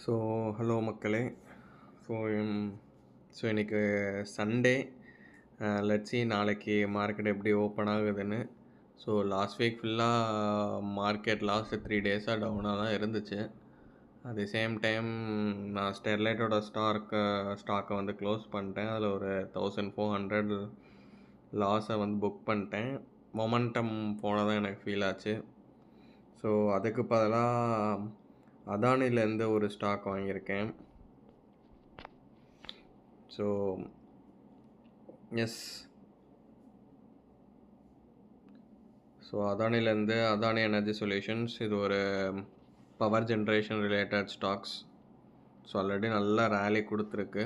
So hello மக்களே. So so இன்றைக்கி Sunday. லட்சி நாளைக்கு மார்க்கெட் எப்படி ஓப்பன் ஆகுதுன்னு. ஸோ லாஸ்ட் வீக் ஃபுல்லாக மார்க்கெட் லாஸ்ட்டு 3 டேஸாக டவுனாக தான் இருந்துச்சு. அட் தி சேம் டைம் நான் ஸ்டெர்லைட்டோட ஸ்டாக்கை வந்து க்ளோஸ் பண்ணிட்டேன். அதில் ஒரு 1400 லாஸை வந்து புக் பண்ணிட்டேன். மொமெண்டம் போனதான் எனக்கு ஃபீல் ஆச்சு. ஸோ அதுக்கு பதிலாக அதானிலேருந்து ஒரு ஸ்டாக் வாங்கியிருக்கேன். ஸோ எஸ், ஸோ அதானிலேருந்து அதானி எனர்ஜி சொல்யூஷன்ஸ். இது ஒரு power generation related stocks. So already நல்லா ரேலி கொடுத்துருக்கு.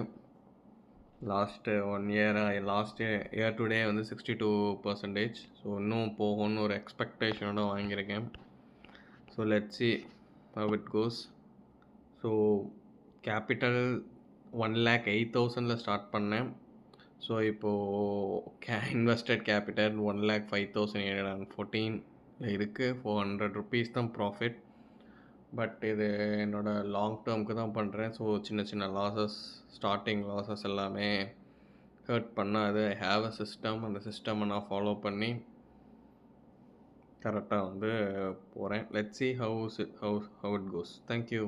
லாஸ்ட்டு 1 இயராக லாஸ்ட் இயர் டுடே வந்து 62%. ஸோ இன்னும் போகும்னு ஒரு எக்ஸ்பெக்டேஷனோட வாங்கியிருக்கேன். So let's see how it goes. So capital 1,08,000 start பண்ணேன். ஸோ இப்போது இன்வெஸ்டட் கேபிட்டல் 1,05,714 இருக்குது. 400 ருபீஸ் தான் ப்ராஃபிட். பட் இது என்னோடய லாங் டேர்முக்கு தான் பண்ணுறேன். ஸோ சின்ன சின்ன லாஸஸ், ஸ்டார்டிங் லாஸஸ் எல்லாமே ஹர்ட் பண்ணாது. I have a system. அந்த சிஸ்டமை நான் ஃபாலோ பண்ணி கரெக்டாக வந்து போகிறேன். Let's see how it goes. Thank you.